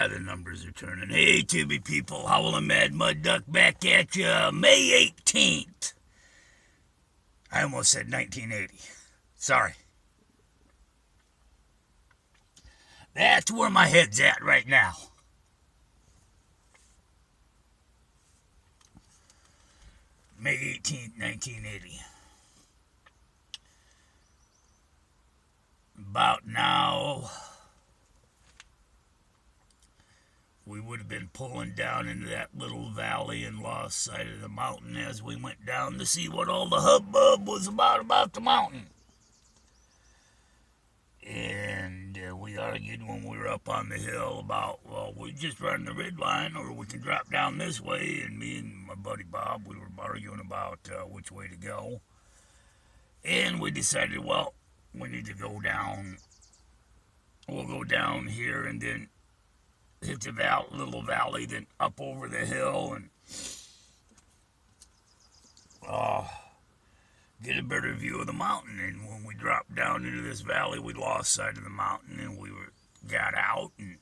Yeah, the numbers are turning. Hey, Tubby people, Howlin' Mad Mud Duck back at you. May 18th. I almost said 1980. Sorry. That's where my head's at right now. May 18th, 1980. About now, we would have been pulling down into that little valley and lost sight of the mountain as we went down to see what all the hubbub was about the mountain. And we argued when we were up on the hill about, well, we just run the red line or we can drop down this way. And me and my buddy Bob, we were arguing about which way to go. And we decided, well, we need to go down. We'll go down here and then hit the little valley, then up over the hill and get a better view of the mountain. And when we dropped down into this valley, we lost sight of the mountain and we got out and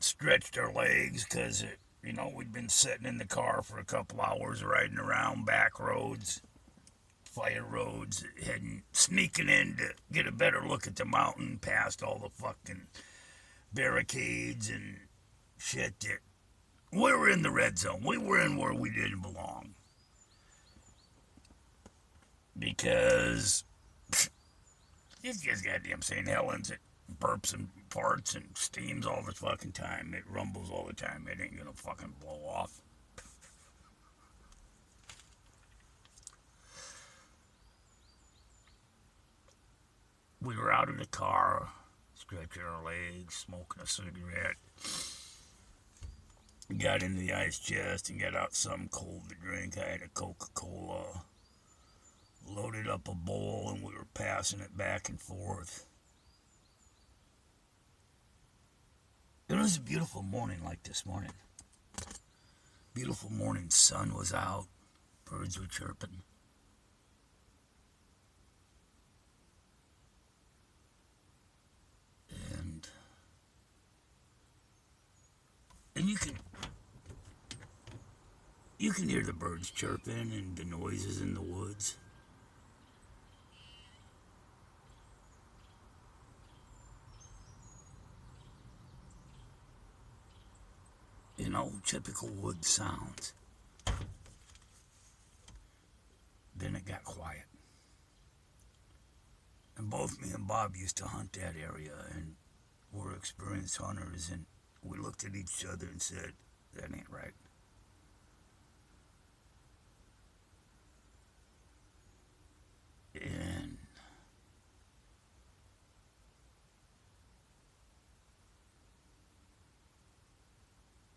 stretched our legs because, we'd been sitting in the car for a couple hours riding around back roads, fire roads, sneaking in to get a better look at the mountain past all the fucking barricades and shit. We were in the red zone. We were in where we didn't belong. Because it's just goddamn St. Helens. It burps and farts and steams all the fucking time. It rumbles all the time. It ain't gonna fucking blow off. We were out of the car, stretching our legs, smoking a cigarette. Got into the ice chest and got out something cold to drink. I had a Coca-Cola. Loaded up a bowl and we were passing it back and forth. It was a beautiful morning like this morning. Beautiful morning, sun was out, birds were chirping. And you can hear the birds chirping and the noises in the woods. Typical wood sounds. Then it got quiet. And both me and Bob used to hunt that area and were experienced hunters, and we looked at each other and said, that ain't right. And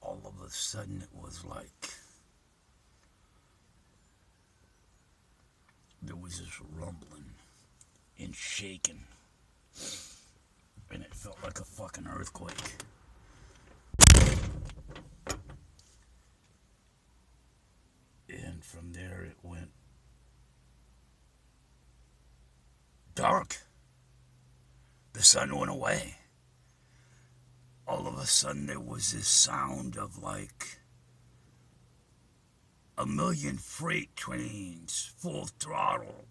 all of a sudden it was like there was this rumbling and shaking, and it felt like a fucking earthquake. And from there it went dark. The sun went away. All of a sudden there was this sound of like a million freight trains, full throttle,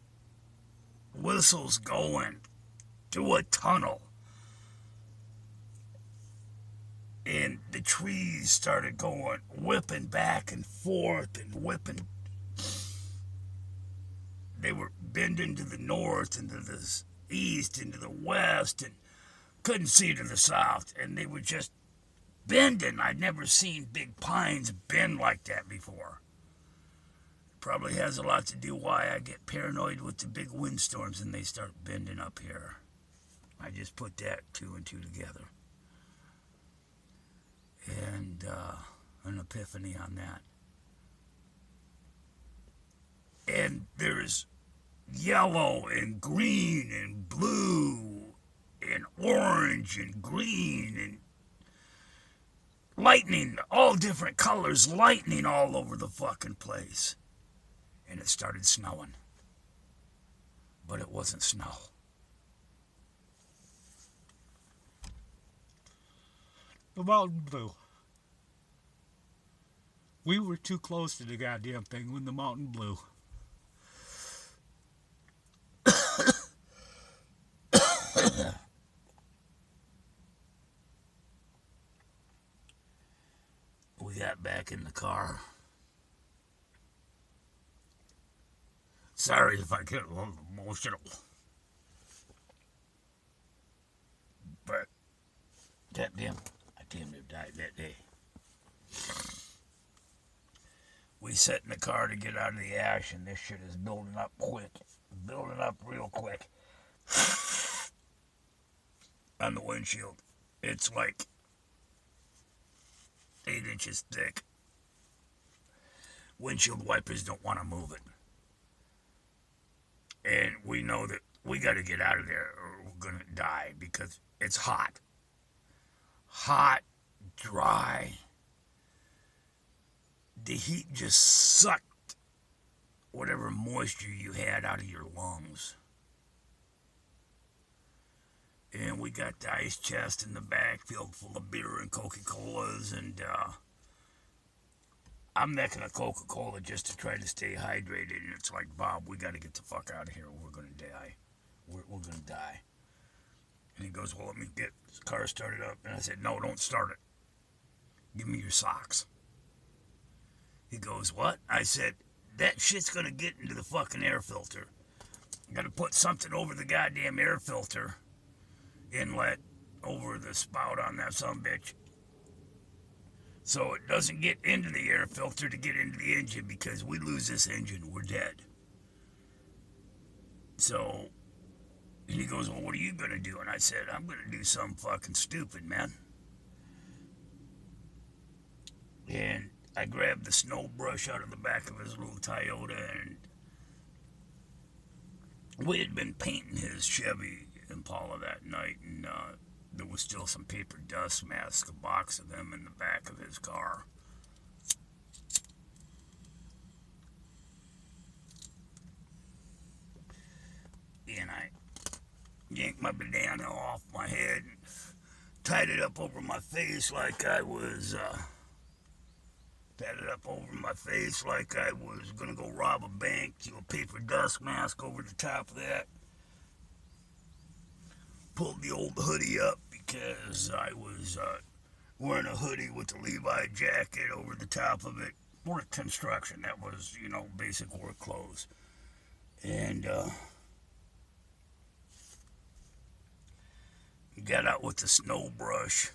whistles going through a tunnel. And the trees started going, whipping back and forth and whipping. They were bending to the north and to the east and to the west and couldn't see to the south. And they were just bending. I'd never seen big pines bend like that before. Probably has a lot to do why I get paranoid with the big windstorms and they start bending up here. I just put that 2 and 2 together. And an epiphany on that. And there's yellow and green and blue and orange and green and lightning, all different colors, lightning all over the fucking place. And it started snowing. But it wasn't snow. The Mountain Blue. We were too close to the goddamn thing when the Mountain Blue. We got back in the car. Sorry if I get a little emotional. But goddamn, I damn near died that day. We sat in the car to get out of the ash, and this shit is building up quick. Building up real quick. On the windshield. It's like 8 inches thick. Windshield wipers don't want to move it. And we know that we got to get out of there or we're going to die because it's hot. Hot, dry. The heat just sucked whatever moisture you had out of your lungs. And we got the ice chest in the back filled full of beer and Coca-Colas, and I'm necking a Coca-Cola just to try to stay hydrated, and it's like, Bob, we got to get the fuck out of here. We're going to die. We're going to die. And he goes, well, let me get the car started up. And I said, no, don't start it. Give me your socks. He goes, what? I said, that shit's going to get into the fucking air filter. I got to put something over the goddamn air filter inlet over the spout on that sumbitch so it doesn't get into the air filter to get into the engine, because we lose this engine, we're dead. So, and he goes, well, what are you going to do? And I said, I'm going to do something fucking stupid, man. And I grabbed the snow brush out of the back of his little Toyota, and we had been painting his Chevy Impala that night, and there was still some paper dust masks, a box of them in the back of his car. And I yanked my bandana off my head and tied it up over my face like I was gonna go rob a bank. Do a paper dust mask over the top of that. Pulled the old hoodie up because I was wearing a hoodie with the Levi jacket over the top of it. Work construction, that was, basic work clothes. And got out with the snow brush,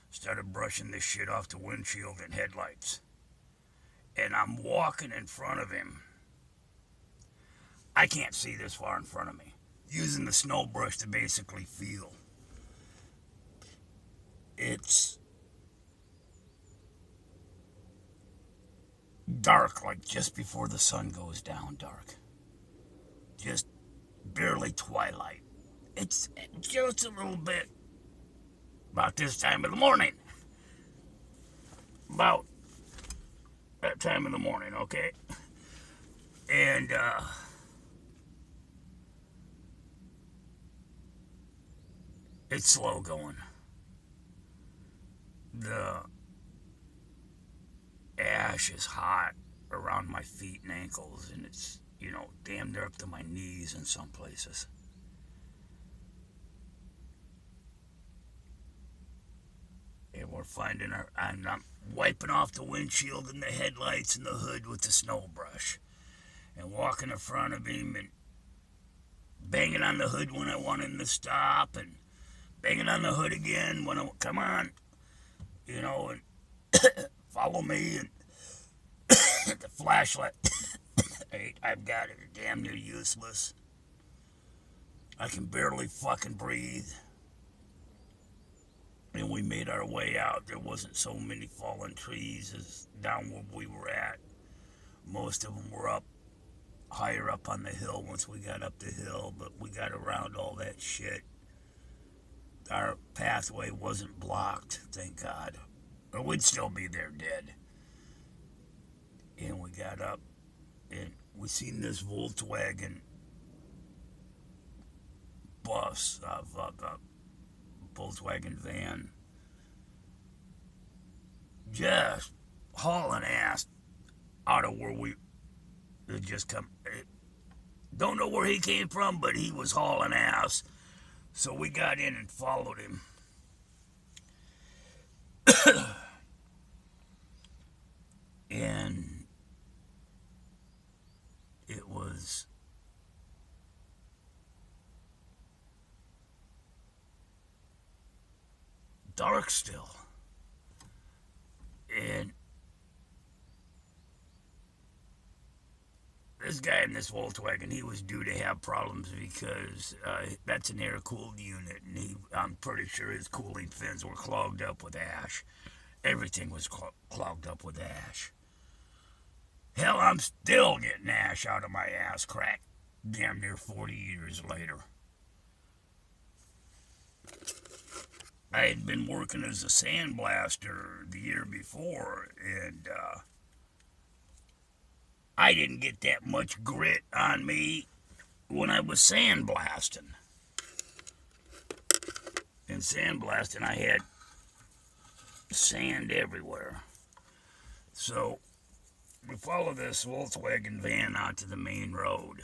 started brushing this shit off the windshield and headlights. And I'm walking in front of him. I can't see this far in front of me. Using the snow brush to basically feel. It's dark, like just before the sun goes down dark. Just barely twilight. It's just a little bit about this time of the morning. About that time of the morning, okay? And it's slow going. The ash is hot around my feet and ankles, and it's, damn near up to my knees in some places. And we're finding I'm wiping off the windshield and the headlights and the hood with the snow brush, and walking in front of him and banging on the hood when I want him to stop, and banging on the hood again when I come on, and follow me, and the flashlight I've got it damn near useless. I can barely fucking breathe. And we made our way out. There wasn't so many fallen trees as down where we were at. Most of them were up higher up on the hill once we got up the hill, but we got around all that shit. Our pathway wasn't blocked, thank God, or we'd still be there dead. And we got up, and we seen this Volkswagen bus, Volkswagen van, just hauling ass out of where we had just come. Don't know where he came from, but he was hauling ass. So we got in and followed him. And it was dark still. And this guy in this Volkswagen, he was due to have problems because that's an air-cooled unit, and I'm pretty sure his cooling fins were clogged up with ash. Everything was clogged up with ash. Hell, I'm still getting ash out of my ass crack, damn near 40 years later. I had been working as a sandblaster the year before, and I didn't get that much grit on me when I was sandblasting. In sandblasting, I had sand everywhere. So we followed this Volkswagen van out to the main road.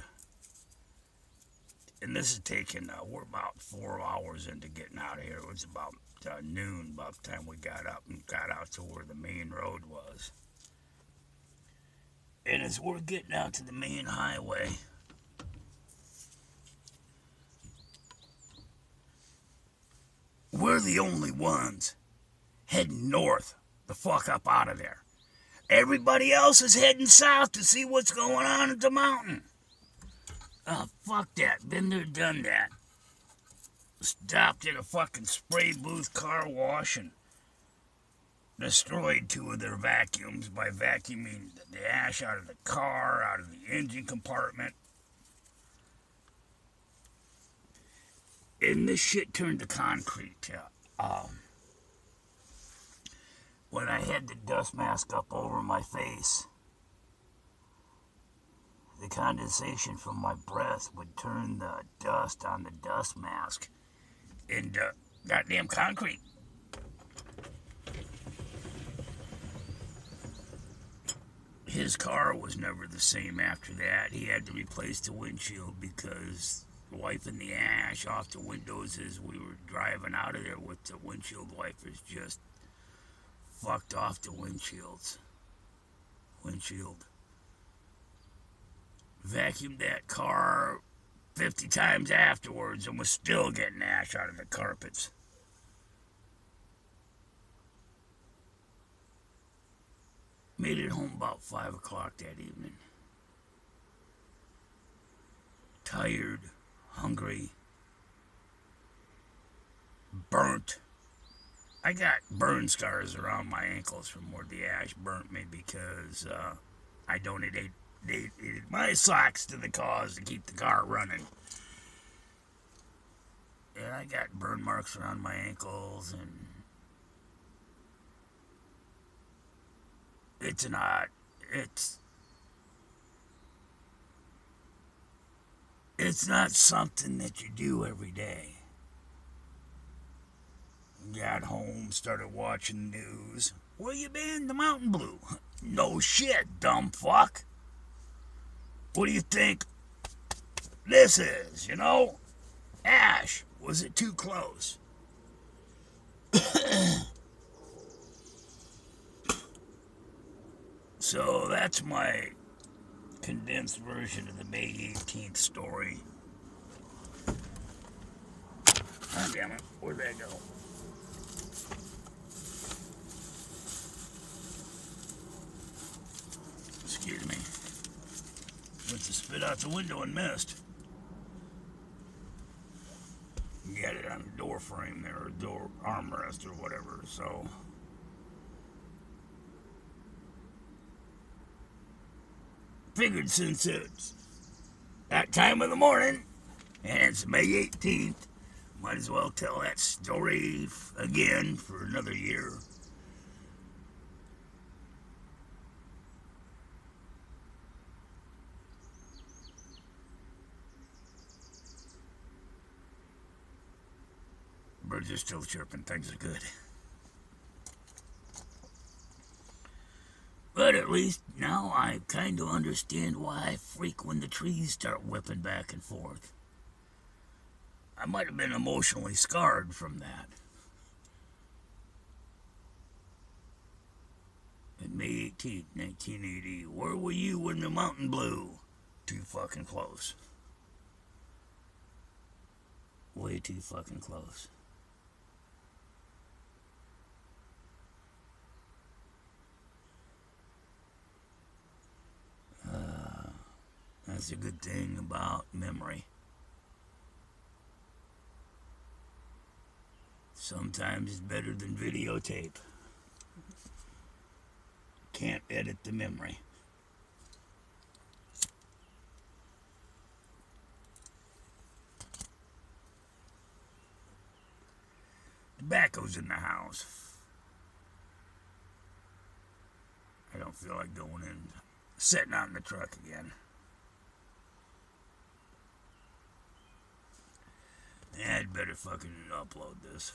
And this is taking, we're about 4 hours into getting out of here. It was about noon by the time we got up and got out to where the main road was. And as we're getting out to the main highway, we're the only ones heading north the fuck up out of there. Everybody else is heading south to see what's going on at the mountain. Oh, fuck that. Been there, done that. Stopped at a fucking spray booth car wash and destroyed 2 of their vacuums by vacuuming the ash out of the car, out of the engine compartment. And this shit turned to concrete. When I had the dust mask up over my face, the condensation from my breath would turn the dust on the dust mask into goddamn concrete. His car was never the same after that. He had to replace the windshield because wiping the ash off the windows as we were driving out of there with the windshield wipers just fucked off the windshield. Vacuumed that car 50 times afterwards and was still getting ash out of the carpets. Made it home about 5 o'clock that evening. Tired, hungry, burnt. I got burn scars around my ankles from where the ash burnt me because I donated my socks to the cause to keep the car running. And I got burn marks around my ankles, and it's not something that you do every day. Got home, started watching the news. Where you been? The Mountain Blue. No shit, dumb fuck. What do you think this is, you know? Ash. Was it too close? So that's my condensed version of the May 18th story. Oh, damn it. Where'd that go? Excuse me. Went to spit out the window and missed. Got it on the door frame there, or door armrest or whatever, so. Figured since it's that time of the morning, and it's May 18th, might as well tell that story again for another year. Birds are still chirping, things are good. least now I kind of understand why I freak when the trees start whipping back and forth. I might have been emotionally scarred from that. On May 18th, 1980, where were you when the mountain blew? Too fucking close. Way too fucking close. That's a good thing about memory. Sometimes it's better than videotape. Can't edit the memory. Tobacco's in the house. I don't feel like going in. Sitting out in the truck again. I'd better fucking upload this.